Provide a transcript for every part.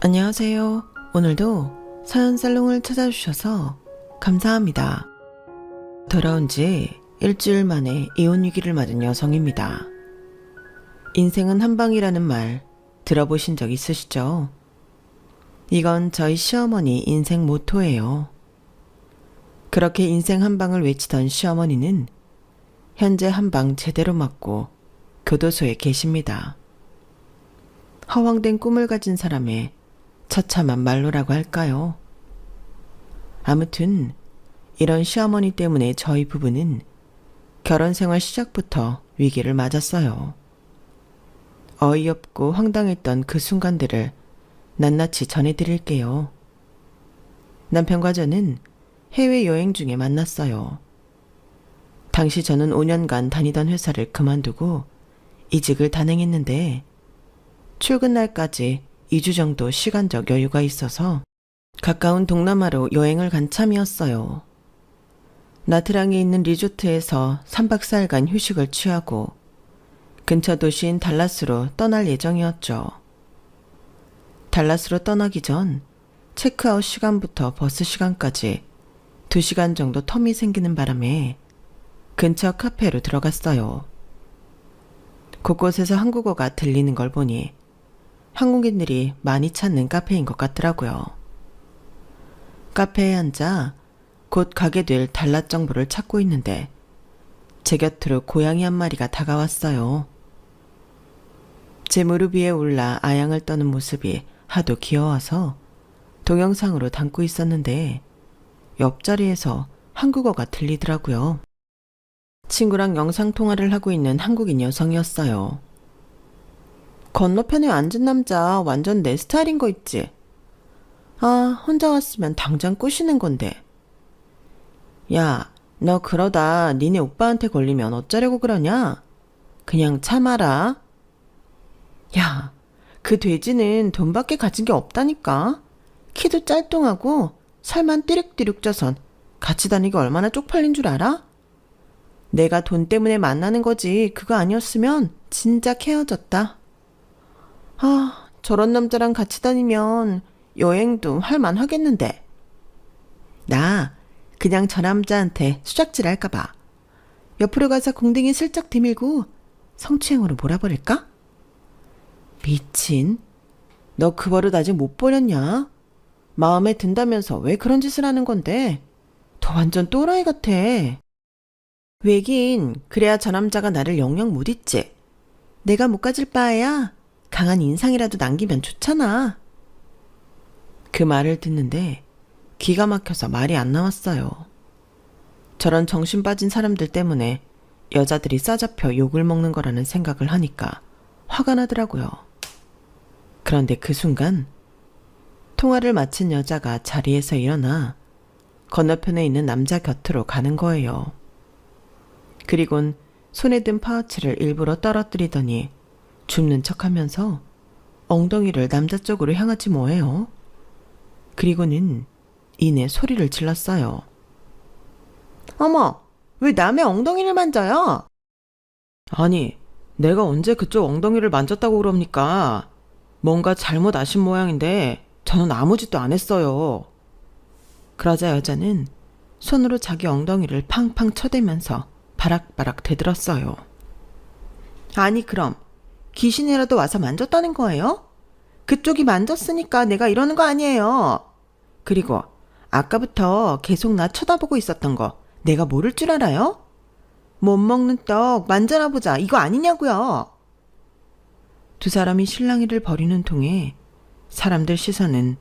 안녕하세요. 오늘도 사연 살롱을 찾아주셔서 감사합니다. 돌아온 지 일주일 만에 이혼 위기를 맞은 여성입니다. 인생은 한 방이라는 말 들어보신 적 있으시죠? 이건 저희 시어머니 인생 모토예요. 그렇게 인생 한 방을 외치던 시어머니는 현재 한 방 제대로 맞고 교도소에 계십니다. 허황된 꿈을 가진 사람의 처참한 말로라고 할까요? 아무튼 이런 시어머니 때문에 저희 부부는 결혼 생활 시작부터 위기를 맞았어요. 어이없고 황당했던 그 순간들을 낱낱이 전해드릴게요. 남편과 저는 해외여행 중에 만났어요. 당시 저는 5년간 다니던 회사를 그만두고 이직을 단행했는데 출근 날까지 2주 정도 시간적 여유가 있어서 가까운 동남아로 여행을 간 참이었어요. 나트랑에 있는 리조트에서 3박 4일간 휴식을 취하고 근처 도시인 달라스로 떠날 예정이었죠. 달라스로 떠나기 전 체크아웃 시간부터 버스 시간까지 2시간 정도 텀이 생기는 바람에 근처 카페로 들어갔어요. 곳곳에서 한국어가 들리는 걸 보니 한국인들이 많이 찾는 카페인 것 같더라고요. 카페에 앉아 곧 가게 될 달랏 정보를 찾고 있는데 제 곁으로 고양이 한 마리가 다가왔어요. 제 무릎 위에 올라 아양을 떠는 모습이 하도 귀여워서 동영상으로 담고 있었는데 옆자리에서 한국어가 들리더라고요. 친구랑 영상통화를 하고 있는 한국인 여성이었어요. 건너편에 앉은 남자 완전 내 스타일인 거 있지? 아, 혼자 왔으면 당장 꼬시는 건데. 야, 너 그러다 니네 오빠한테 걸리면 어쩌려고 그러냐? 그냥 참아라. 야, 그 돼지는 돈밖에 가진 게 없다니까. 키도 짤뚱하고 살만 띠룩띠룩 쪄선 같이 다니기 얼마나 쪽팔린 줄 알아? 내가 돈 때문에 만나는 거지 그거 아니었으면 진작 헤어졌다. 아, 저런 남자랑 같이 다니면 여행도 할만 하겠는데. 나 그냥 저 남자한테 수작질 할까봐 옆으로 가서 공댕이 슬쩍 디밀고 성추행으로 몰아버릴까? 미친. 너 그 버릇 아직 못 버렸냐? 마음에 든다면서 왜 그런 짓을 하는 건데? 더 완전 또라이 같아. 왜긴 그래야 저 남자가 나를 영영 못 잊지. 내가 못 가질 바에야 강한 인상이라도 남기면 좋잖아. 그 말을 듣는데 기가 막혀서 말이 안 나왔어요. 저런 정신 빠진 사람들 때문에 여자들이 싸잡혀 욕을 먹는 거라는 생각을 하니까 화가 나더라고요. 그런데 그 순간 통화를 마친 여자가 자리에서 일어나 건너편에 있는 남자 곁으로 가는 거예요. 그리곤 손에 든 파우치를 일부러 떨어뜨리더니 줍는 척하면서 엉덩이를 남자 쪽으로 향하지 뭐예요. 그리고는 이내 소리를 질렀어요. 어머, 왜 남의 엉덩이를 만져요? 아니, 내가 언제 그쪽 엉덩이를 만졌다고 그럽니까? 뭔가 잘못 아신 모양인데 저는 아무 짓도 안 했어요. 그러자 여자는 손으로 자기 엉덩이를 팡팡 쳐대면서 바락바락 대들었어요. 아니 그럼 귀신이라도 와서 만졌다는 거예요? 그쪽이 만졌으니까 내가 이러는 거 아니에요. 그리고 아까부터 계속 나 쳐다보고 있었던 거 내가 모를 줄 알아요? 못 먹는 떡 만져나 보자 이거 아니냐고요. 두 사람이 실랑이를 벌이는 통에 사람들 시선은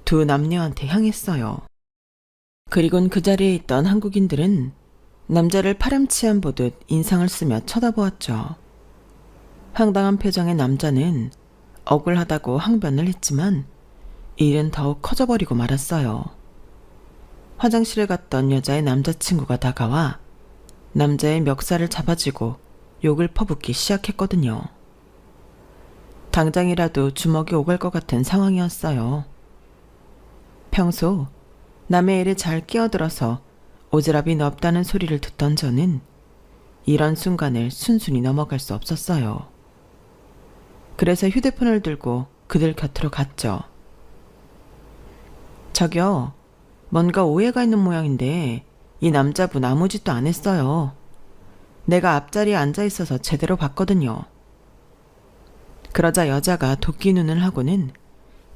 두 남녀한테 향했어요. 그리곤 그 자리에 있던 한국인들은 남자를 파렴치한 보듯 인상을 쓰며 쳐다보았죠. 황당한 표정의 남자는 억울하다고 항변을 했지만 일은 더욱 커져버리고 말았어요. 화장실에 갔던 여자의 남자친구가 다가와 남자의 멱살을 잡아쥐고 욕을 퍼붓기 시작했거든요. 당장이라도 주먹이 오갈 것 같은 상황이었어요. 평소 남의 일에 잘 끼어들어서 오지랖이 넓다는 소리를 듣던 저는 이런 순간을 순순히 넘어갈 수 없었어요. 그래서 휴대폰을 들고 그들 곁으로 갔죠. 저기요, 뭔가 오해가 있는 모양인데 이 남자분 아무 짓도 안 했어요. 내가 앞자리에 앉아 있어서 제대로 봤거든요. 그러자 여자가 도끼 눈을 하고는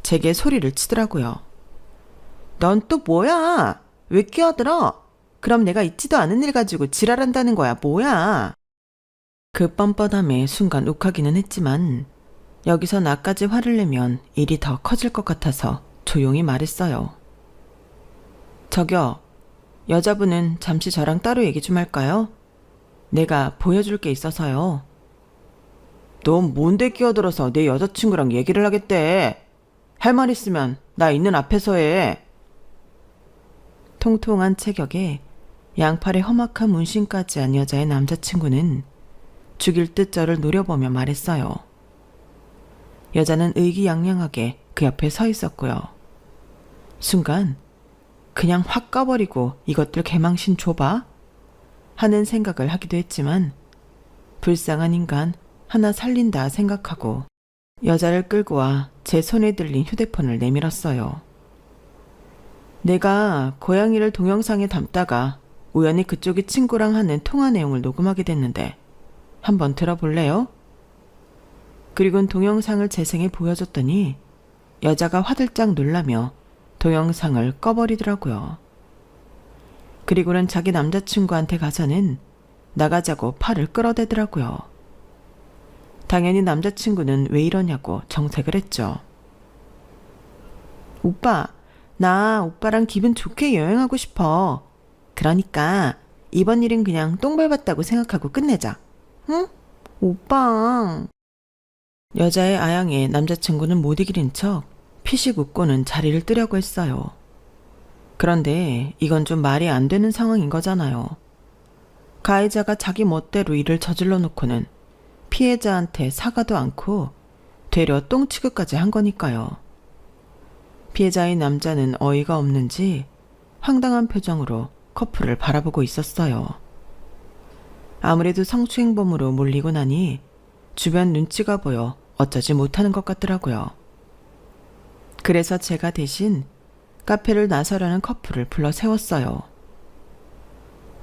제게 소리를 치더라고요. 넌 또 뭐야? 왜 끼어들어? 그럼 내가 있지도 않은 일 가지고 지랄한다는 거야, 뭐야? 그 뻔뻔함에 순간 욱하기는 했지만 여기서 나까지 화를 내면 일이 더 커질 것 같아서 조용히 말했어요. 저기요, 여자분은 잠시 저랑 따로 얘기 좀 할까요? 내가 보여줄 게 있어서요. 넌 뭔데 끼어들어서 내 여자친구랑 얘기를 하겠대? 할 말 있으면 나 있는 앞에서 해. 통통한 체격에 양팔에 험악한 문신까지 한 여자의 남자친구는 죽일 듯 저를 노려보며 말했어요. 여자는 의기양양하게 그 옆에 서 있었고요. 순간 그냥 확 꺼버리고 이것들 개망신 줘봐 하는 생각을 하기도 했지만 불쌍한 인간 하나 살린다 생각하고 여자를 끌고 와 제 손에 들린 휴대폰을 내밀었어요. 내가 고양이를 동영상에 담다가 우연히 그쪽이 친구랑 하는 통화 내용을 녹음하게 됐는데 한번 들어볼래요? 그리고는 동영상을 재생해 보여줬더니 여자가 화들짝 놀라며 동영상을 꺼버리더라고요. 그리고는 자기 남자친구한테 가서는 나가자고 팔을 끌어대더라고요. 당연히 남자친구는 왜 이러냐고 정색을 했죠. 오빠, 나 오빠랑 기분 좋게 여행하고 싶어. 그러니까 이번 일은 그냥 똥 밟았다고 생각하고 끝내자. 응? 오빠. 여자의 아양에 남자친구는 못 이기는 척 피식 웃고는 자리를 뜨려고 했어요. 그런데 이건 좀 말이 안 되는 상황인 거잖아요. 가해자가 자기 멋대로 일을 저질러 놓고는 피해자한테 사과도 않고 되려 똥 취급까지 한 거니까요. 피해자인 남자는 어이가 없는지 황당한 표정으로 커플을 바라보고 있었어요. 아무래도 성추행범으로 몰리고 나니 주변 눈치가 보여 어쩌지 못하는 것 같더라고요. 그래서 제가 대신 카페를 나서려는 커플을 불러 세웠어요.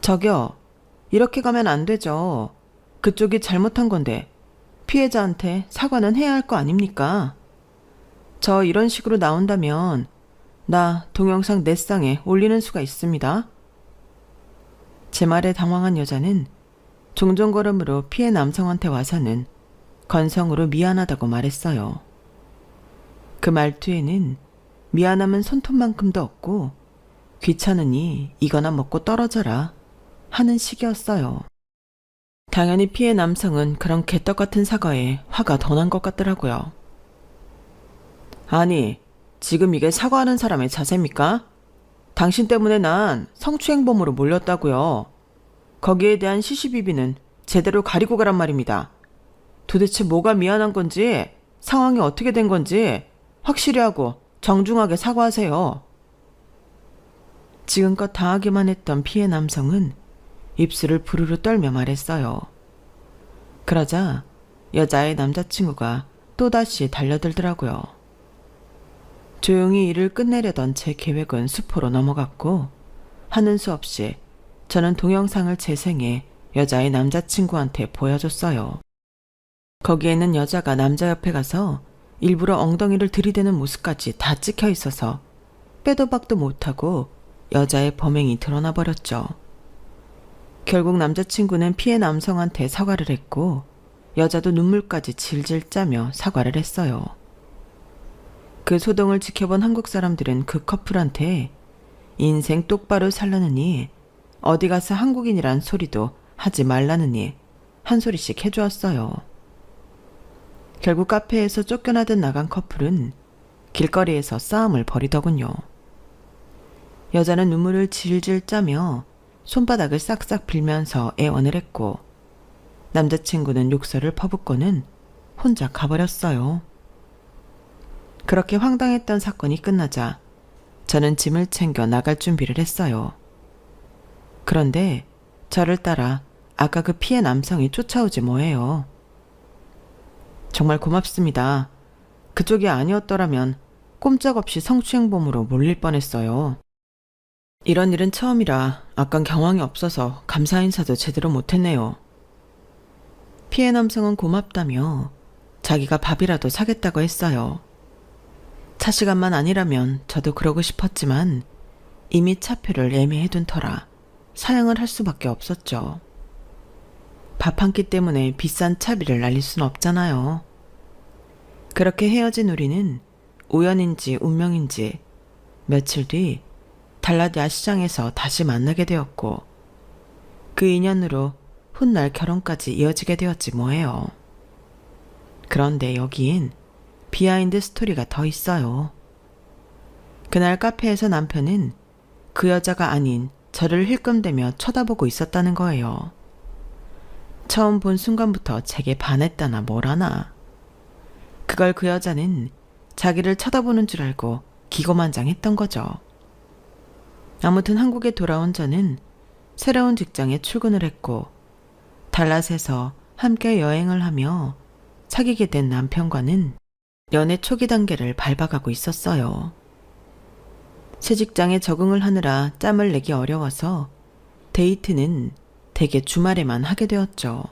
저기요, 이렇게 가면 안 되죠. 그쪽이 잘못한 건데 피해자한테 사과는 해야 할 거 아닙니까? 저 이런 식으로 나온다면 나 동영상 넷상에 올리는 수가 있습니다. 제 말에 당황한 여자는 종종걸음으로 피해 남성한테 와서는 건성으로 미안하다고 말했어요. 그 말투에는 미안함은 손톱만큼도 없고 귀찮으니 이거나 먹고 떨어져라 하는 식이었어요. 당연히 피해 남성은 그런 개떡 같은 사과에 화가 더 난 것 같더라고요. 아니, 지금 이게 사과하는 사람의 자세입니까? 당신 때문에 난 성추행범으로 몰렸다고요. 거기에 대한 시시비비는 제대로 가리고 가란 말입니다. 도대체 뭐가 미안한 건지, 상황이 어떻게 된 건지 확실히 하고 정중하게 사과하세요. 지금껏 당하기만 했던 피해 남성은 입술을 부르르 떨며 말했어요. 그러자 여자의 남자친구가 또다시 달려들더라고요. 조용히 일을 끝내려던 제 계획은 수포로 넘어갔고 하는 수 없이 저는 동영상을 재생해 여자의 남자친구한테 보여줬어요. 거기에는 여자가 남자 옆에 가서 일부러 엉덩이를 들이대는 모습까지 다 찍혀 있어서 빼도 박도 못하고 여자의 범행이 드러나 버렸죠. 결국 남자친구는 피해 남성한테 사과를 했고 여자도 눈물까지 질질 짜며 사과를 했어요. 그 소동을 지켜본 한국 사람들은 그 커플한테 인생 똑바로 살라느니 어디 가서 한국인이란 소리도 하지 말라느니 한 소리씩 해주었어요. 결국 카페에서 쫓겨나듯 나간 커플은 길거리에서 싸움을 벌이더군요. 여자는 눈물을 질질 짜며 손바닥을 싹싹 빌면서 애원을 했고 남자친구는 욕설을 퍼붓고는 혼자 가버렸어요. 그렇게 황당했던 사건이 끝나자 저는 짐을 챙겨 나갈 준비를 했어요. 그런데 저를 따라 아까 그 피해 남성이 쫓아오지 뭐예요. 정말 고맙습니다. 그쪽이 아니었더라면 꼼짝없이 성추행범으로 몰릴 뻔했어요. 이런 일은 처음이라 아깐 경황이 없어서 감사 인사도 제대로 못했네요. 피해 남성은 고맙다며 자기가 밥이라도 사겠다고 했어요. 차 시간만 아니라면 저도 그러고 싶었지만 이미 차표를 예매해둔 터라 사양을 할 수밖에 없었죠. 밥 한 끼 때문에 비싼 차비를 날릴 순 없잖아요. 그렇게 헤어진 우리는 우연인지 운명인지 며칠 뒤 달랏 야시장에서 다시 만나게 되었고 그 인연으로 훗날 결혼까지 이어지게 되었지 뭐예요. 그런데 여기엔 비하인드 스토리가 더 있어요. 그날 카페에서 남편은 그 여자가 아닌 저를 힐끔대며 쳐다보고 있었다는 거예요. 처음 본 순간부터 제게 반했다나 뭐라나. 그걸 그 여자는 자기를 쳐다보는 줄 알고 기고만장했던 거죠. 아무튼 한국에 돌아온 저는 새로운 직장에 출근을 했고 달랏에서 함께 여행을 하며 사귀게 된 남편과는 연애 초기 단계를 밟아가고 있었어요. 새 직장에 적응을 하느라 짬을 내기 어려워서 데이트는 대개 주말에만 하게 되었죠.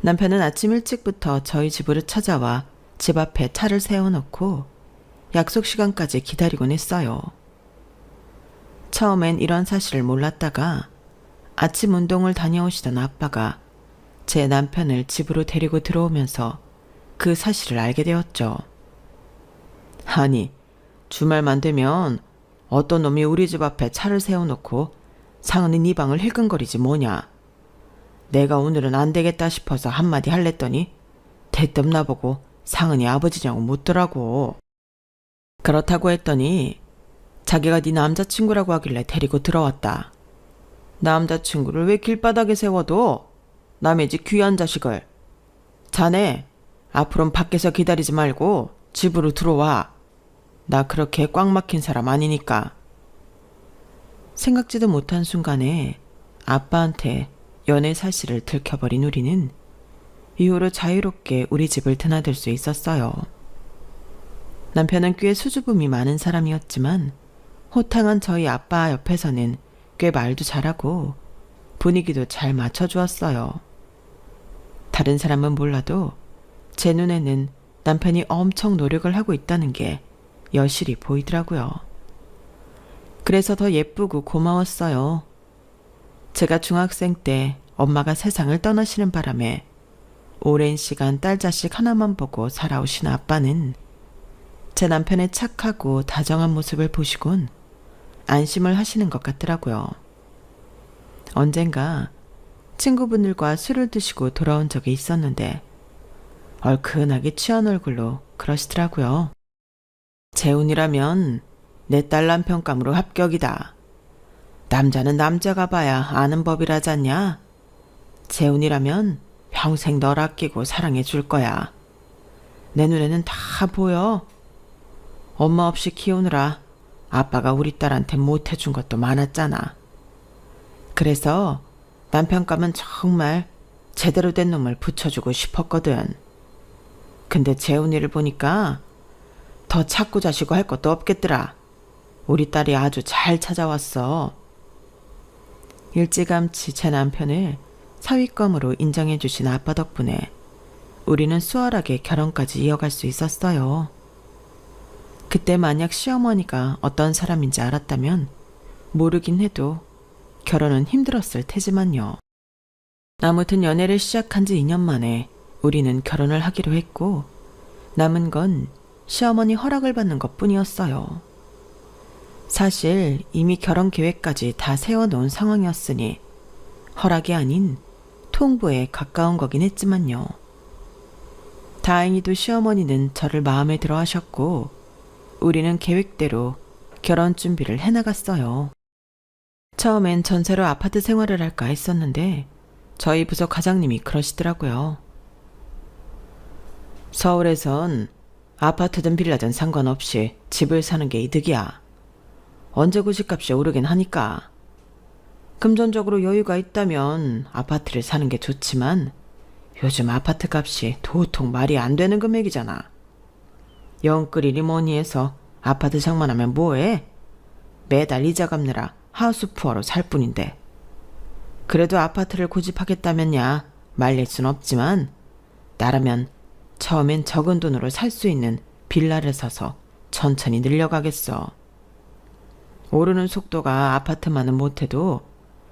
남편은 아침 일찍부터 저희 집으로 찾아와 집 앞에 차를 세워놓고 약속 시간까지 기다리곤 했어요. 처음엔 이런 사실을 몰랐다가 아침 운동을 다녀오시던 아빠가 제 남편을 집으로 데리고 들어오면서 그 사실을 알게 되었죠. 아니, 주말만 되면 어떤 놈이 우리 집 앞에 차를 세워놓고 상은이 네 방을 힐끔거리지 뭐냐. 내가 오늘은 안 되겠다 싶어서 한마디 할랬더니 대뜸 나보고 상은이 아버지냐고 묻더라고. 그렇다고 했더니 자기가 네 남자친구라고 하길래 데리고 들어왔다. 남자친구를 왜 길바닥에 세워둬? 남의 집 귀한 자식을. 자네, 앞으로는 밖에서 기다리지 말고 집으로 들어와. 나 그렇게 꽉 막힌 사람 아니니까. 생각지도 못한 순간에 아빠한테 연애 사실을 들켜버린 우리는 이후로 자유롭게 우리 집을 드나들 수 있었어요. 남편은 꽤 수줍음이 많은 사람이었지만 호탕한 저희 아빠 옆에서는 꽤 말도 잘하고 분위기도 잘 맞춰주었어요. 다른 사람은 몰라도 제 눈에는 남편이 엄청 노력을 하고 있다는 게 여실히 보이더라고요. 그래서 더 예쁘고 고마웠어요. 제가 중학생 때 엄마가 세상을 떠나시는 바람에 오랜 시간 딸 자식 하나만 보고 살아오신 아빠는 제 남편의 착하고 다정한 모습을 보시곤 안심을 하시는 것 같더라고요. 언젠가 친구분들과 술을 드시고 돌아온 적이 있었는데 얼큰하게 취한 얼굴로 그러시더라고요. 재훈이라면 내 딸 남편감으로 합격이다. 남자는 남자가 봐야 아는 법이라잖냐. 재훈이라면 평생 널 아끼고 사랑해 줄 거야. 내 눈에는 다 보여. 엄마 없이 키우느라 아빠가 우리 딸한테 못해준 것도 많았잖아. 그래서 남편감은 정말 제대로 된 놈을 붙여주고 싶었거든. 근데 재훈이를 보니까 더 찾고 자시고 할 것도 없겠더라. 우리 딸이 아주 잘 찾아왔어. 일찌감치 제 남편을 사위감으로 인정해 주신 아빠 덕분에 우리는 수월하게 결혼까지 이어갈 수 있었어요. 그때 만약 시어머니가 어떤 사람인지 알았다면 모르긴 해도 결혼은 힘들었을 테지만요. 아무튼 연애를 시작한 지 2년 만에 우리는 결혼을 하기로 했고 남은 건 시어머니 허락을 받는 것뿐이었어요. 사실 이미 결혼 계획까지 다 세워놓은 상황이었으니 허락이 아닌 통보에 가까운 거긴 했지만요. 다행히도 시어머니는 저를 마음에 들어 하셨고 우리는 계획대로 결혼 준비를 해나갔어요. 처음엔 전세로 아파트 생활을 할까 했었는데 저희 부서 과장님이 그러시더라고요. 서울에선 아파트든 빌라든 상관없이 집을 사는 게 이득이야. 언제 구식값이 오르긴 하니까. 금전적으로 여유가 있다면 아파트를 사는 게 좋지만 요즘 아파트 값이 도통 말이 안 되는 금액이잖아. 영끌이리 뭐니 해서 아파트 장만하면 뭐해? 매달 이자 갚느라 하우스푸어로 살 뿐인데. 그래도 아파트를 고집하겠다면야 말릴 순 없지만 나라면 처음엔 적은 돈으로 살 수 있는 빌라를 사서 천천히 늘려가겠어. 오르는 속도가 아파트만은 못해도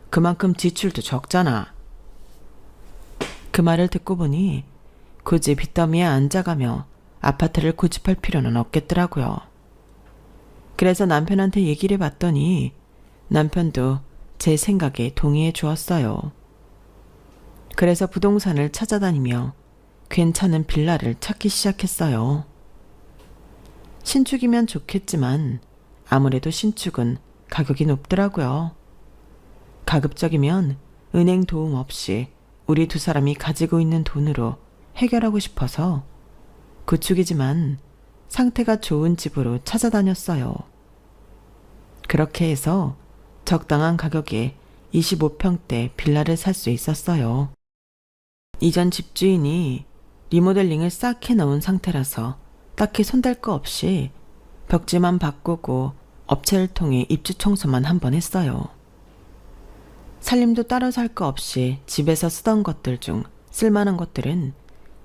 그만큼 지출도 적잖아. 그 말을 듣고 보니 굳이 빚더미에 앉아가며 아파트를 고집할 필요는 없겠더라고요. 그래서 남편한테 얘기를 해봤더니 남편도 제 생각에 동의해 주었어요. 그래서 부동산을 찾아다니며 괜찮은 빌라를 찾기 시작했어요. 신축이면 좋겠지만 아무래도 신축은 가격이 높더라고요. 가급적이면 은행 도움 없이 우리 두 사람이 가지고 있는 돈으로 해결하고 싶어서 구축이지만 상태가 좋은 집으로 찾아다녔어요. 그렇게 해서 적당한 가격에 25평대 빌라를 살 수 있었어요. 이전 집주인이 리모델링을 싹 해놓은 상태라서 딱히 손댈 거 없이 벽지만 바꾸고 업체를 통해 입주 청소만 한 번 했어요. 살림도 따로 살 거 없이 집에서 쓰던 것들 중 쓸만한 것들은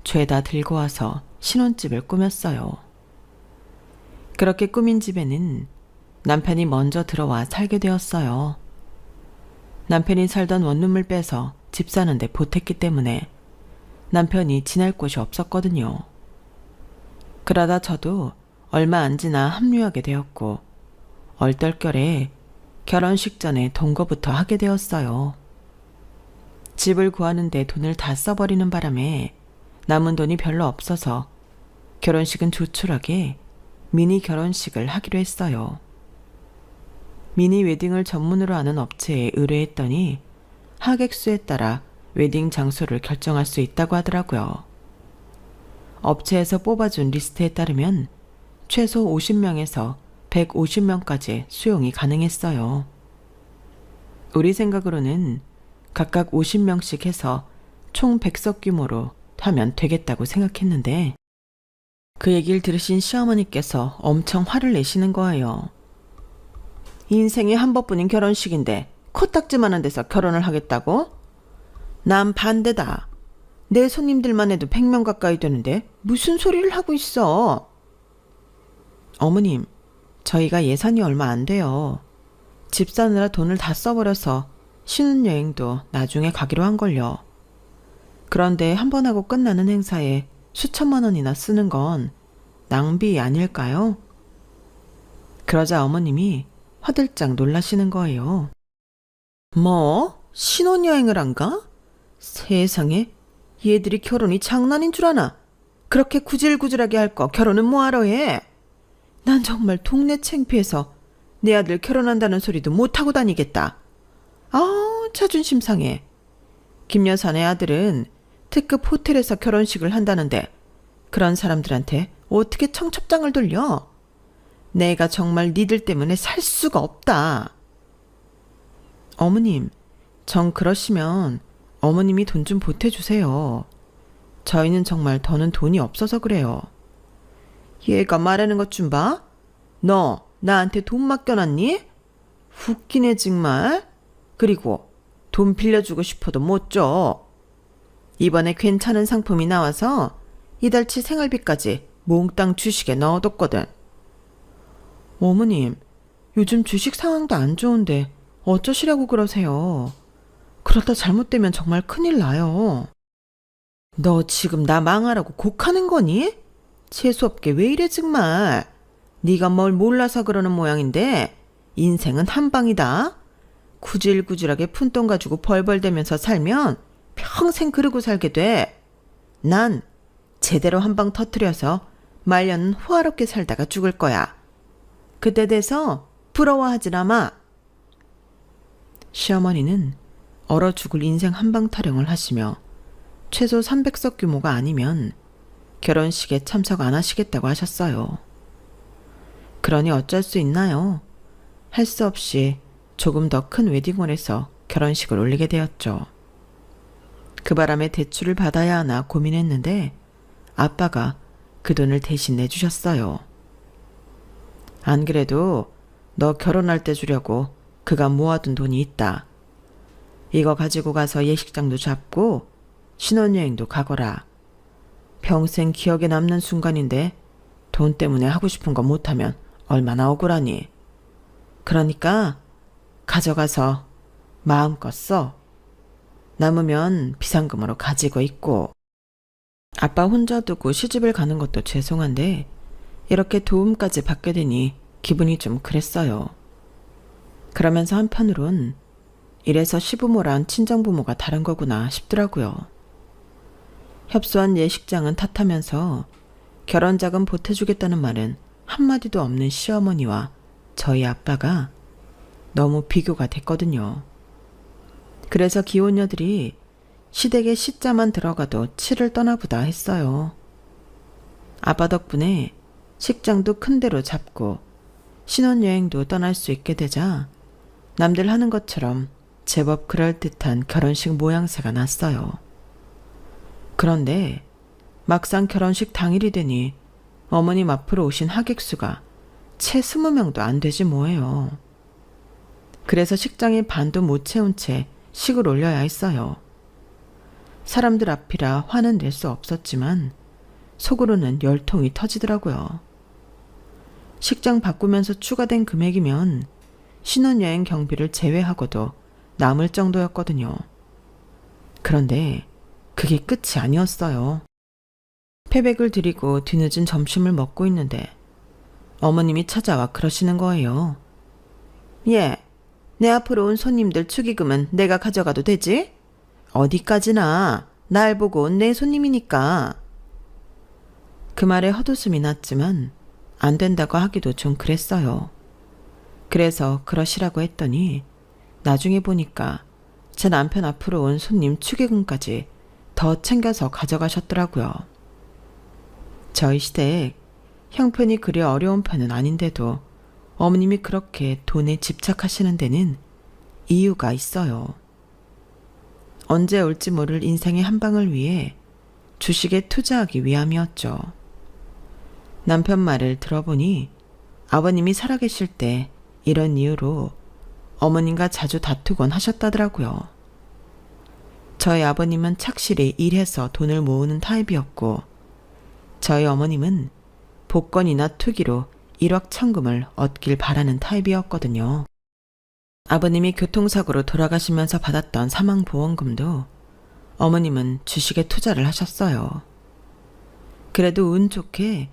죄다 들고 와서 신혼집을 꾸몄어요. 그렇게 꾸민 집에는 남편이 먼저 들어와 살게 되었어요. 남편이 살던 원룸을 빼서 집 사는데 보탰기 때문에 남편이 지낼 곳이 없었거든요. 그러다 저도 얼마 안 지나 합류하게 되었고 얼떨결에 결혼식 전에 동거부터 하게 되었어요. 집을 구하는데 돈을 다 써버리는 바람에 남은 돈이 별로 없어서 결혼식은 조촐하게 미니 결혼식을 하기로 했어요. 미니 웨딩을 전문으로 하는 업체에 의뢰했더니 하객 수에 따라 웨딩 장소를 결정할 수 있다고 하더라고요. 업체에서 뽑아준 리스트에 따르면 최소 50명에서 150명까지 수용이 가능했어요. 우리 생각으로는 각각 50명씩 해서 총 100석 규모로 하면 되겠다고 생각했는데 그 얘기를 들으신 시어머니께서 엄청 화를 내시는 거예요. 인생에 한 번뿐인 결혼식인데 코딱지만한 데서 결혼을 하겠다고? 난 반대다. 내 손님들만 해도 100명 가까이 되는데 무슨 소리를 하고 있어? 어머님, 저희가 예산이 얼마 안 돼요. 집 사느라 돈을 다 써버려서 신혼여행도 나중에 가기로 한걸요. 그런데 한 번 하고 끝나는 행사에 수천만 원이나 쓰는 건 낭비 아닐까요? 그러자 어머님이 화들짝 놀라시는 거예요. 뭐? 신혼여행을 안 가? 세상에, 얘들이 결혼이 장난인 줄 아나? 그렇게 구질구질하게 할 거 결혼은 뭐하러 해? 난 정말 동네 창피해서 내 아들 결혼한다는 소리도 못하고 다니겠다. 아, 자존심 상해. 김 여사네 아들은 특급 호텔에서 결혼식을 한다는데 그런 사람들한테 어떻게 청첩장을 돌려? 내가 정말 니들 때문에 살 수가 없다. 어머님, 정 그러시면 어머님이 돈 좀 보태주세요. 저희는 정말 더는 돈이 없어서 그래요. 얘가 말하는 것 좀 봐. 너 나한테 돈 맡겨놨니? 웃기네 정말. 그리고 돈 빌려주고 싶어도 못 줘. 이번에 괜찮은 상품이 나와서 이달치 생활비까지 몽땅 주식에 넣어뒀거든. 어머님, 요즘 주식 상황도 안 좋은데 어쩌시라고 그러세요. 그러다 잘못되면 정말 큰일 나요. 너 지금 나 망하라고 곡하는 거니? 재수없게 왜 이래 정말. 네가 뭘 몰라서 그러는 모양인데 인생은 한 방이다. 구질구질하게 푼돈 가지고 벌벌대면서 살면 평생 그러고 살게 돼. 난 제대로 한 방 터뜨려서 말년은 호화롭게 살다가 죽을 거야. 그때 돼서 부러워하지나 마. 시어머니는 얼어 죽을 인생 한방 타령을 하시며 최소 300석 규모가 아니면 결혼식에 참석 안 하시겠다고 하셨어요. 그러니 어쩔 수 있나요? 할 수 없이 조금 더 큰 웨딩홀에서 결혼식을 올리게 되었죠. 그 바람에 대출을 받아야 하나 고민했는데 아빠가 그 돈을 대신 내주셨어요. 안 그래도 너 결혼할 때 주려고 그가 모아둔 돈이 있다. 이거 가지고 가서 예식장도 잡고 신혼여행도 가거라. 평생 기억에 남는 순간인데 돈 때문에 하고 싶은 거 못하면 얼마나 억울하니. 그러니까 가져가서 마음껏 써. 남으면 비상금으로 가지고 있고. 아빠 혼자 두고 시집을 가는 것도 죄송한데 이렇게 도움까지 받게 되니 기분이 좀 그랬어요. 그러면서 한편으론 이래서 시부모랑 친정부모가 다른 거구나 싶더라고요. 협소한 예식장은 탓하면서 결혼자금 보태주겠다는 말은 한마디도 없는 시어머니와 저희 아빠가 너무 비교가 됐거든요. 그래서 기혼녀들이 시댁에 시자만 들어가도 치를 떠나보다 했어요. 아빠 덕분에 식장도 큰 데로 잡고 신혼여행도 떠날 수 있게 되자 남들 하는 것처럼 제법 그럴듯한 결혼식 모양새가 났어요. 그런데 막상 결혼식 당일이 되니 어머님 앞으로 오신 하객 수가 채 20명도 안 되지 뭐예요. 그래서 식장에 반도 못 채운 채 식을 올려야 했어요. 사람들 앞이라 화는 낼 수 없었지만 속으로는 열통이 터지더라고요. 식장 바꾸면서 추가된 금액이면 신혼여행 경비를 제외하고도 남을 정도였거든요. 그런데 그게 끝이 아니었어요. 패백을 드리고 뒤늦은 점심을 먹고 있는데 어머님이 찾아와 그러시는 거예요. 예, 내 앞으로 온 손님들 축의금은 내가 가져가도 되지? 어디까지나 날 보고 온 내 손님이니까. 그 말에 헛웃음이 났지만 안 된다고 하기도 좀 그랬어요. 그래서 그러시라고 했더니 나중에 보니까 제 남편 앞으로 온 손님 축의금까지 더 챙겨서 가져가셨더라고요. 저희 시댁 형편이 그리 어려운 편은 아닌데도 어머님이 그렇게 돈에 집착하시는 데는 이유가 있어요. 언제 올지 모를 인생의 한 방을 위해 주식에 투자하기 위함이었죠. 남편 말을 들어보니 아버님이 살아계실 때 이런 이유로 어머님과 자주 다투곤 하셨다더라고요. 저희 아버님은 착실히 일해서 돈을 모으는 타입이었고 저희 어머님은 복권이나 투기로 1억 천금을 얻길 바라는 타입이었거든요. 아버님이 교통사고로 돌아가시면서 받았던 사망보험금도 어머님은 주식에 투자를 하셨어요. 그래도 운 좋게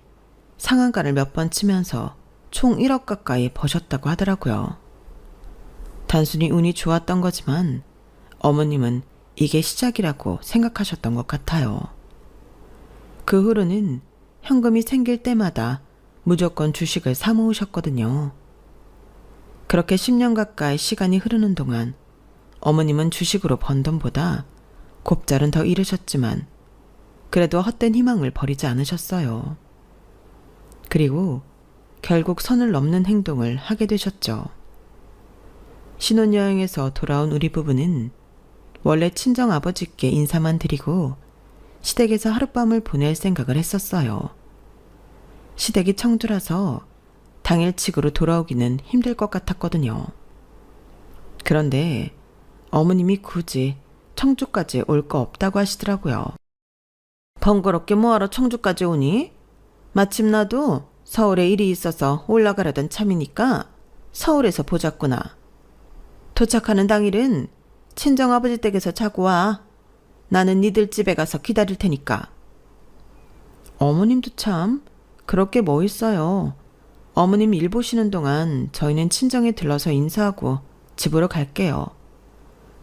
상한가를 몇 번 치면서 총 1억 가까이 버셨다고 하더라고요. 단순히 운이 좋았던 거지만 어머님은 이게 시작이라고 생각하셨던 것 같아요. 그 후로는 현금이 생길 때마다 무조건 주식을 사 모으셨거든요. 그렇게 10년 가까이 시간이 흐르는 동안 어머님은 주식으로 번 돈보다 곱절은 더 잃으셨지만 그래도 헛된 희망을 버리지 않으셨어요. 그리고 결국 선을 넘는 행동을 하게 되셨죠. 신혼여행에서 돌아온 우리 부부는 원래 친정아버지께 인사만 드리고 시댁에서 하룻밤을 보낼 생각을 했었어요. 시댁이 청주라서 당일치기로 돌아오기는 힘들 것 같았거든요. 그런데 어머님이 굳이 청주까지 올 거 없다고 하시더라고요. 번거롭게 뭐하러 청주까지 오니? 마침 나도 서울에 일이 있어서 올라가려던 참이니까 서울에서 보자꾸나. 도착하는 당일은 친정아버지 댁에서 자고 와. 나는 니들 집에 가서 기다릴 테니까. 어머님도 참 그렇게 멋있어요. 어머님 일 보시는 동안 저희는 친정에 들러서 인사하고 집으로 갈게요.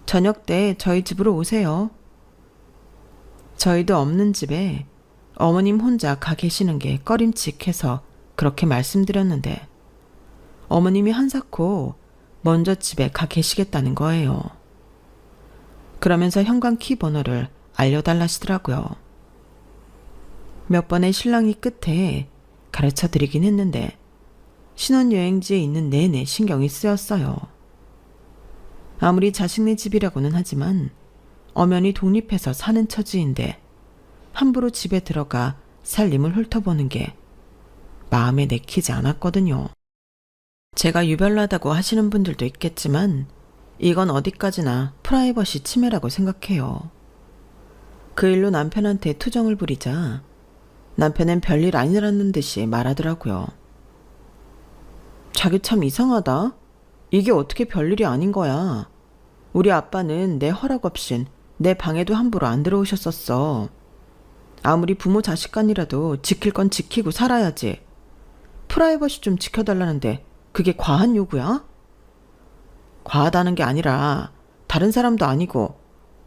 저녁 때 저희 집으로 오세요. 저희도 없는 집에 어머님 혼자 가 계시는 게 꺼림칙해서 그렇게 말씀드렸는데 어머님이 한사코 먼저 집에 가 계시겠다는 거예요. 그러면서 현관 키 번호를 알려달라시더라고요. 몇 번의 실랑이 끝에 가르쳐 드리긴 했는데 신혼여행지에 있는 내내 신경이 쓰였어요. 아무리 자식네 집이라고는 하지만 엄연히 독립해서 사는 처지인데 함부로 집에 들어가 살림을 훑어보는 게 마음에 내키지 않았거든요. 제가 유별나다고 하시는 분들도 있겠지만 이건 어디까지나 프라이버시 침해라고 생각해요. 그 일로 남편한테 투정을 부리자 남편은 별일 아니라는 듯이 말하더라고요. 자기 참 이상하다. 이게 어떻게 별일이 아닌 거야. 우리 아빠는 내 허락 없인 내 방에도 함부로 안 들어오셨었어. 아무리 부모 자식 간이라도 지킬 건 지키고 살아야지. 프라이버시 좀 지켜달라는데 그게 과한 요구야? 과하다는 게 아니라 다른 사람도 아니고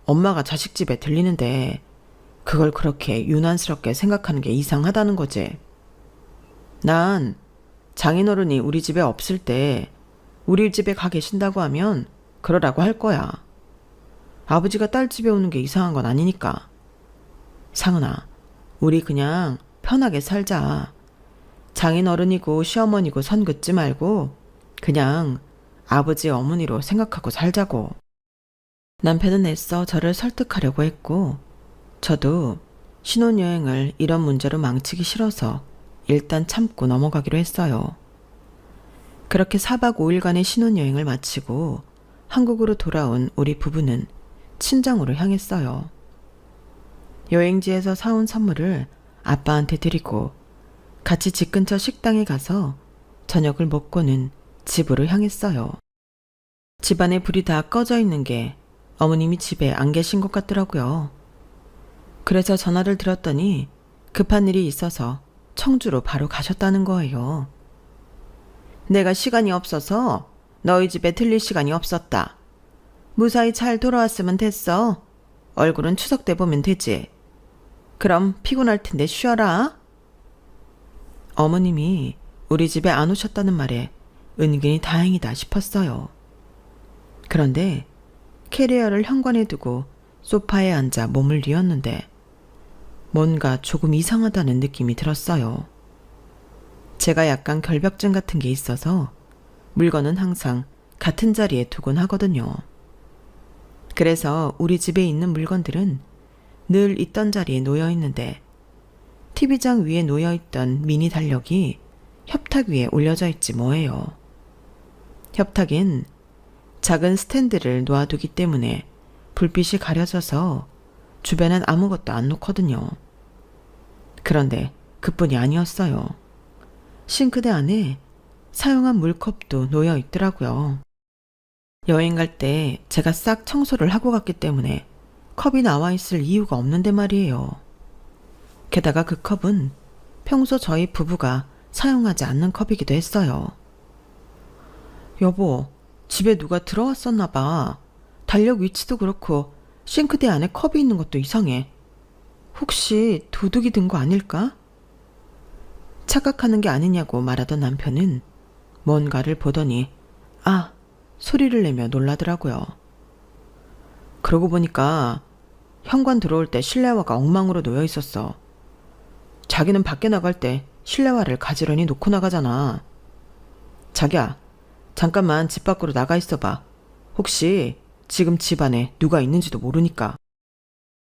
엄마가 자식 집에 들리는데 그걸 그렇게 유난스럽게 생각하는 게 이상하다는 거지. 난 장인어른이 우리 집에 없을 때 우리 집에 가 계신다고 하면 그러라고 할 거야. 아버지가 딸 집에 오는 게 이상한 건 아니니까. 상은아, 우리 그냥 편하게 살자. 장인어른이고 시어머니고 선 긋지 말고 그냥 아버지 어머니로 생각하고 살자고. 남편은 애써 저를 설득하려고 했고 저도 신혼여행을 이런 문제로 망치기 싫어서 일단 참고 넘어가기로 했어요. 그렇게 4박 5일간의 신혼여행을 마치고 한국으로 돌아온 우리 부부는 친정으로 향했어요. 여행지에서 사온 선물을 아빠한테 드리고 같이 집 근처 식당에 가서 저녁을 먹고는 집으로 향했어요. 집안에 불이 다 꺼져 있는 게 어머님이 집에 안 계신 것 같더라고요. 그래서 전화를 드렸더니 급한 일이 있어서 청주로 바로 가셨다는 거예요. 내가 시간이 없어서 너희 집에 들릴 시간이 없었다. 무사히 잘 돌아왔으면 됐어. 얼굴은 추석 때 보면 되지. 그럼 피곤할 텐데 쉬어라. 어머님이 우리 집에 안 오셨다는 말에 은근히 다행이다 싶었어요. 그런데 캐리어를 현관에 두고 소파에 앉아 몸을 뉘었는데 뭔가 조금 이상하다는 느낌이 들었어요. 제가 약간 결벽증 같은 게 있어서 물건은 항상 같은 자리에 두곤 하거든요. 그래서 우리 집에 있는 물건들은 늘 있던 자리에 놓여 있는데 TV장 위에 놓여 있던 미니 달력이 협탁 위에 올려져 있지 뭐예요. 협탁엔 작은 스탠드를 놓아두기 때문에 불빛이 가려져서 주변엔 아무것도 안 놓거든요. 그런데 그뿐이 아니었어요. 싱크대 안에 사용한 물컵도 놓여 있더라고요. 여행 갈 때 제가 싹 청소를 하고 갔기 때문에 컵이 나와 있을 이유가 없는데 말이에요. 게다가 그 컵은 평소 저희 부부가 사용하지 않는 컵이기도 했어요. 여보, 집에 누가 들어왔었나 봐. 달력 위치도 그렇고 싱크대 안에 컵이 있는 것도 이상해. 혹시 도둑이 든 거 아닐까? 착각하는 게 아니냐고 말하던 남편은 뭔가를 보더니 아! 소리를 내며 놀라더라고요. 그러고 보니까 현관 들어올 때 실내화가 엉망으로 놓여 있었어. 자기는 밖에 나갈 때 실내화를 가지런히 놓고 나가잖아. 자기야, 잠깐만 집 밖으로 나가 있어봐. 혹시 지금 집 안에 누가 있는지도 모르니까.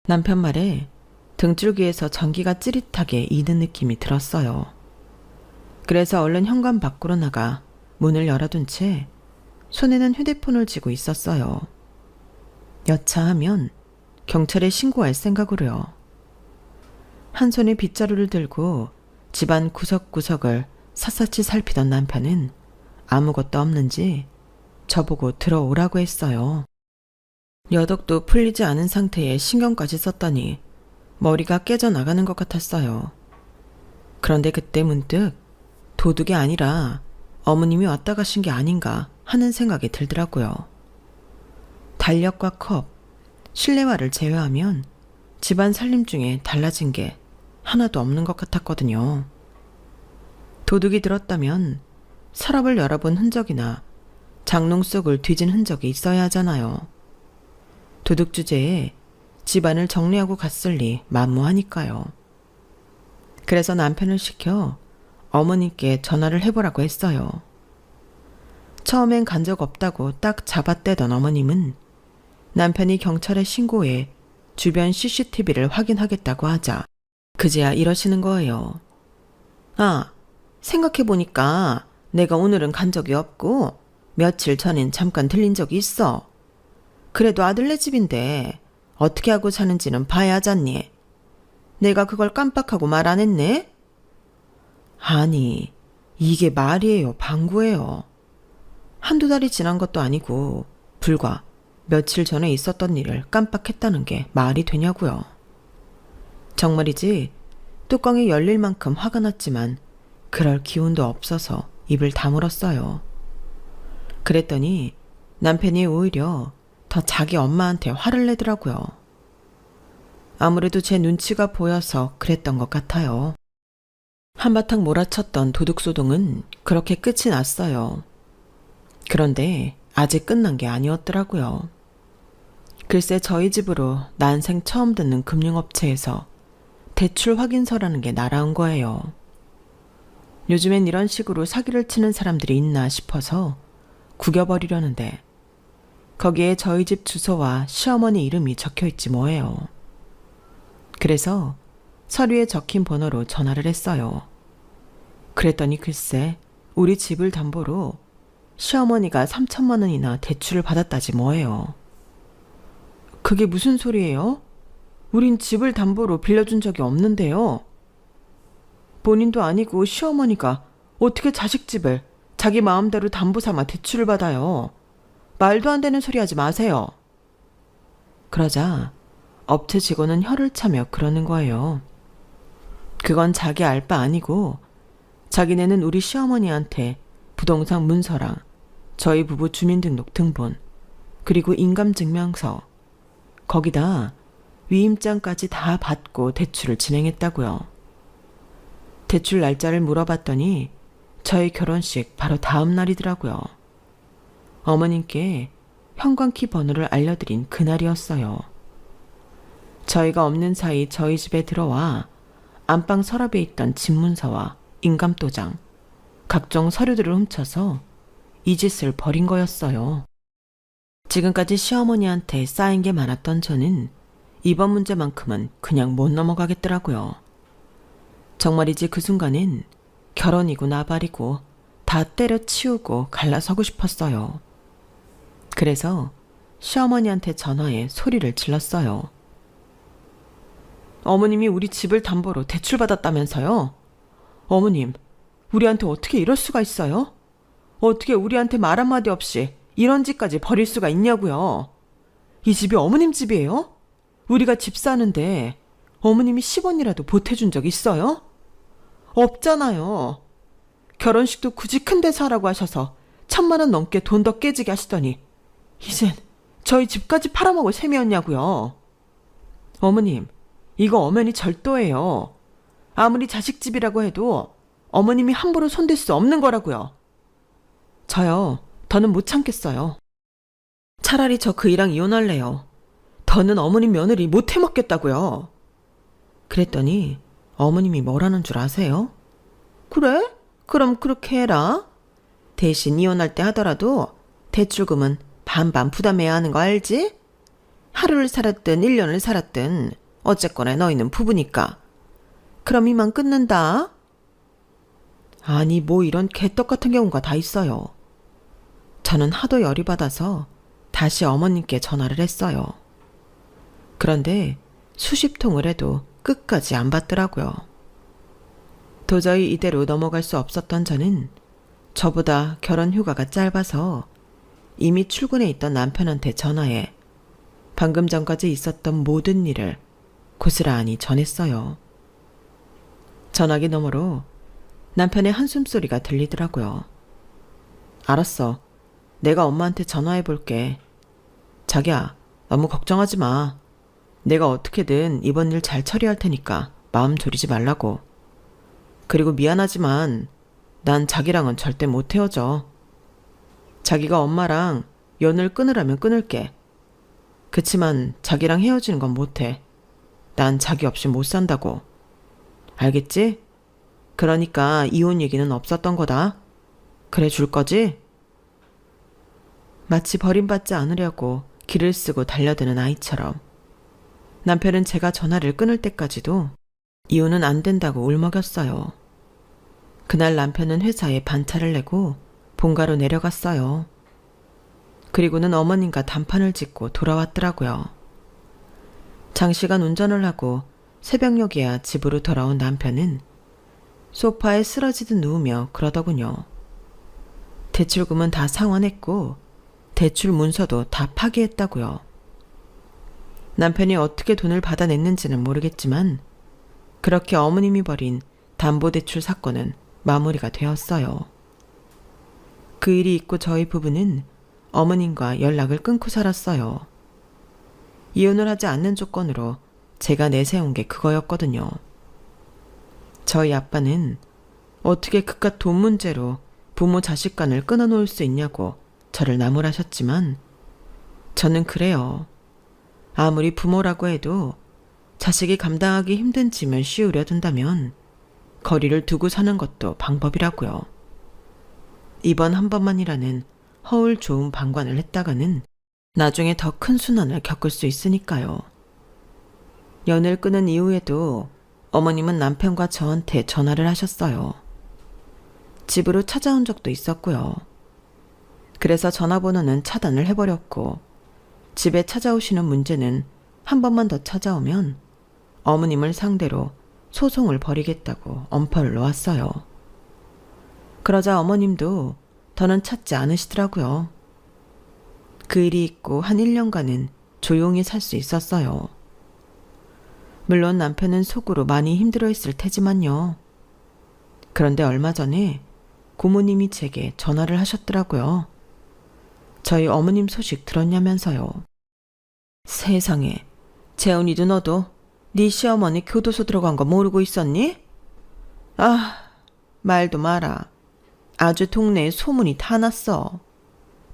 남편 말에 등줄기에서 전기가 찌릿하게 이는 느낌이 들었어요. 그래서 얼른 현관 밖으로 나가 문을 열어둔 채 손에는 휴대폰을 쥐고 있었어요. 여차하면 경찰에 신고할 생각으로요. 한 손에 빗자루를 들고 집안 구석구석을 샅샅이 살피던 남편은 아무것도 없는지 저보고 들어오라고 했어요. 여독도 풀리지 않은 상태에 신경까지 썼더니 머리가 깨져나가는 것 같았어요. 그런데 그때 문득 도둑이 아니라 어머님이 왔다 가신 게 아닌가 하는 생각이 들더라고요. 달력과 컵, 실내화를 제외하면 집안 살림 중에 달라진 게 하나도 없는 것 같았거든요. 도둑이 들었다면 서랍을 열어본 흔적이나 장롱 속을 뒤진 흔적이 있어야 하잖아요. 도둑 주제에 집안을 정리하고 갔을 리 만무하니까요. 그래서 남편을 시켜 어머니께 전화를 해보라고 했어요. 처음엔 간 적 없다고 딱 잡아떼던 어머님은 남편이 경찰에 신고해 주변 CCTV를 확인하겠다고 하자 그제야 이러시는 거예요. 아, 생각해보니까 내가 오늘은 간 적이 없고 며칠 전엔 잠깐 들린 적이 있어. 그래도 아들네 집인데 어떻게 하고 사는지는 봐야 하잖니. 내가 그걸 깜빡하고 말 안 했네? 아니, 이게 말이에요, 방구예요. 한두 달이 지난 것도 아니고 불과 며칠 전에 있었던 일을 깜빡했다는 게 말이 되냐고요. 정말이지 뚜껑이 열릴 만큼 화가 났지만 그럴 기운도 없어서 입을 다물었어요. 그랬더니 남편이 오히려 더 자기 엄마한테 화를 내더라고요. 아무래도 제 눈치가 보여서 그랬던 것 같아요. 한바탕 몰아쳤던 도둑소동은 그렇게 끝이 났어요. 그런데 아직 끝난 게 아니었더라고요. 글쎄 저희 집으로 난생 처음 듣는 금융업체에서 대출 확인서라는 게 날아온 거예요. 요즘엔 이런 식으로 사기를 치는 사람들이 있나 싶어서 구겨버리려는데 거기에 저희 집 주소와 시어머니 이름이 적혀있지 뭐예요. 그래서 서류에 적힌 번호로 전화를 했어요. 그랬더니 글쎄 우리 집을 담보로 시어머니가 3천만 원이나 대출을 받았다지 뭐예요. 그게 무슨 소리예요? 우린 집을 담보로 빌려준 적이 없는데요. 본인도 아니고 시어머니가 어떻게 자식 집을 자기 마음대로 담보 삼아 대출을 받아요. 말도 안 되는 소리 하지 마세요. 그러자 업체 직원은 혀를 차며 그러는 거예요. 그건 자기 알 바 아니고 자기네는 우리 시어머니한테 부동산 문서랑 저희 부부 주민등록 등본 그리고 인감증명서 거기다 위임장까지 다 받고 대출을 진행했다고요. 대출 날짜를 물어봤더니 저희 결혼식 바로 다음 날이더라고요. 어머님께 현관키 번호를 알려드린 그날이었어요. 저희가 없는 사이 저희 집에 들어와 안방 서랍에 있던 집문서와 인감도장, 각종 서류들을 훔쳐서 이 짓을 벌인 거였어요. 지금까지 시어머니한테 쌓인 게 많았던 저는 이번 문제만큼은 그냥 못 넘어가겠더라고요. 정말이지 그 순간엔 결혼이고 나발이고 다 때려치우고 갈라서고 싶었어요. 그래서 시어머니한테 전화해 소리를 질렀어요. 어머님이 우리 집을 담보로 대출받았다면서요? 어머님, 우리한테 어떻게 이럴 수가 있어요? 어떻게 우리한테 말 한마디 없이 이런 짓까지 벌일 수가 있냐고요? 이 집이 어머님 집이에요? 우리가 집 사는데 어머님이 10원이라도 보태준 적 있어요? 없잖아요. 결혼식도 굳이 큰 데서 하라고 하셔서 1,000만 원 넘게 돈 더 깨지게 하시더니 이젠 저희 집까지 팔아먹을 셈이었냐고요. 어머님, 이거 엄연히 절도예요. 아무리 자식 집이라고 해도 어머님이 함부로 손댈 수 없는 거라고요. 저요, 더는 못 참겠어요. 차라리 저 그이랑 이혼할래요. 더는 어머님 며느리 못 해먹겠다고요. 그랬더니 어머님이 뭐라는 줄 아세요? 그래? 그럼 그렇게 해라. 대신 이혼할 때 하더라도 대출금은 반반 부담해야 하는 거 알지? 하루를 살았든 1년을 살았든 어쨌거나 너희는 부부니까. 그럼 이만 끊는다. 아니 뭐 이런 개떡 같은 경우가 다 있어요. 저는 하도 열이 받아서 다시 어머님께 전화를 했어요. 그런데 수십 통을 해도 끝까지 안 받더라고요. 도저히 이대로 넘어갈 수 없었던 저는 저보다 결혼 휴가가 짧아서 이미 출근해 있던 남편한테 전화해 방금 전까지 있었던 모든 일을 고스란히 전했어요. 전화기 너머로 남편의 한숨소리가 들리더라고요. 알았어. 내가 엄마한테 전화해 볼게. 자기야, 너무 걱정하지 마. 내가 어떻게든 이번 일 잘 처리할 테니까 마음 졸이지 말라고. 그리고 미안하지만 난 자기랑은 절대 못 헤어져. 자기가 엄마랑 연을 끊으라면 끊을게. 그치만 자기랑 헤어지는 건 못해. 난 자기 없이 못 산다고. 알겠지? 그러니까 이혼 얘기는 없었던 거다. 그래 줄 거지? 마치 버림받지 않으려고 기를 쓰고 달려드는 아이처럼 남편은 제가 전화를 끊을 때까지도 이유는 안 된다고 울먹였어요. 그날 남편은 회사에 반차를 내고 본가로 내려갔어요. 그리고는 어머님과 단판을 짓고 돌아왔더라고요. 장시간 운전을 하고 새벽녘이야 집으로 돌아온 남편은 소파에 쓰러지듯 누우며 그러더군요. 대출금은 다 상환했고 대출 문서도 다 파기했다고요. 남편이 어떻게 돈을 받아냈는지는 모르겠지만 그렇게 어머님이 벌인 담보대출 사건은 마무리가 되었어요. 그 일이 있고 저희 부부는 어머님과 연락을 끊고 살았어요. 이혼을 하지 않는 조건으로 제가 내세운 게 그거였거든요. 저희 아빠는 어떻게 그깟 돈 문제로 부모 자식 간을 끊어놓을 수 있냐고 저를 나무라셨지만 저는 그래요. 아무리 부모라고 해도 자식이 감당하기 힘든 짐을 씌우려 든다면 거리를 두고 사는 것도 방법이라고요. 이번 한 번만이라는 허울 좋은 방관을 했다가는 나중에 더 큰 순환을 겪을 수 있으니까요. 연을 끊은 이후에도 어머님은 남편과 저한테 전화를 하셨어요. 집으로 찾아온 적도 있었고요. 그래서 전화번호는 차단을 해버렸고 집에 찾아오시는 문제는 한 번만 더 찾아오면 어머님을 상대로 소송을 벌이겠다고 엄포를 놓았어요. 그러자 어머님도 더는 찾지 않으시더라고요. 그 일이 있고 한 1년간은 조용히 살 수 있었어요. 물론 남편은 속으로 많이 힘들어했을 테지만요. 그런데 얼마 전에 고모님이 제게 전화를 하셨더라고요. 저희 어머님 소식 들었냐면서요. 세상에, 재훈이도 너도 네 시어머니 교도소 들어간 거 모르고 있었니? 아, 말도 마라. 아주 동네에 소문이 다 났어.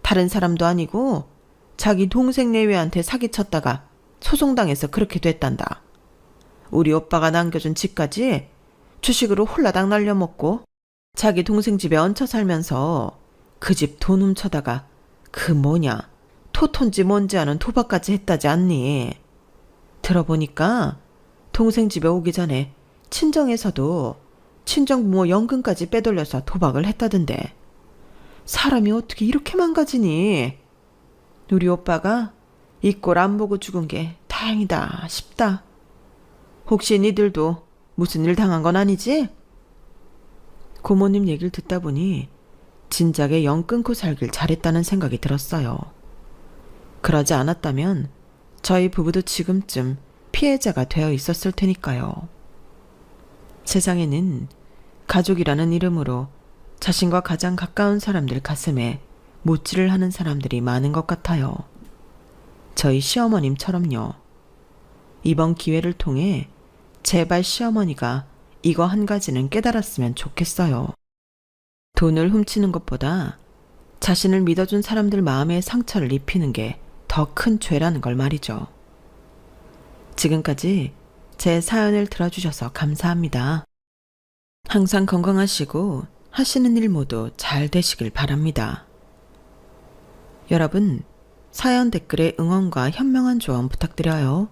다른 사람도 아니고 자기 동생 내외한테 사기쳤다가 소송당해서 그렇게 됐단다. 우리 오빠가 남겨준 집까지 주식으로 홀라당 날려먹고 자기 동생 집에 얹혀 살면서 그 집 돈 훔쳐다가 그 뭐냐 토톤지 뭔지 아는 도박까지 했다지 않니? 들어보니까 동생 집에 오기 전에 친정에서도 친정부모 연금까지 빼돌려서 도박을 했다던데. 사람이 어떻게 이렇게 망가지니? 우리 오빠가 이 꼴 안 보고 죽은 게 다행이다 싶다. 혹시 니들도 무슨 일 당한 건 아니지? 고모님 얘기를 듣다 보니 진작에 영 끊고 살길 잘했다는 생각이 들었어요. 그러지 않았다면 저희 부부도 지금쯤 피해자가 되어 있었을 테니까요. 세상에는 가족이라는 이름으로 자신과 가장 가까운 사람들 가슴에 못질을 하는 사람들이 많은 것 같아요. 저희 시어머님처럼요. 이번 기회를 통해 제발 시어머니가 이거 한 가지는 깨달았으면 좋겠어요. 돈을 훔치는 것보다 자신을 믿어준 사람들 마음에 상처를 입히는 게 더 큰 죄라는 걸 말이죠. 지금까지 제 사연을 들어주셔서 감사합니다. 항상 건강하시고 하시는 일 모두 잘 되시길 바랍니다. 여러분, 사연 댓글에 응원과 현명한 조언 부탁드려요.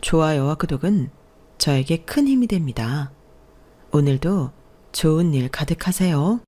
좋아요와 구독은 저에게 큰 힘이 됩니다. 오늘도 좋은 일 가득하세요.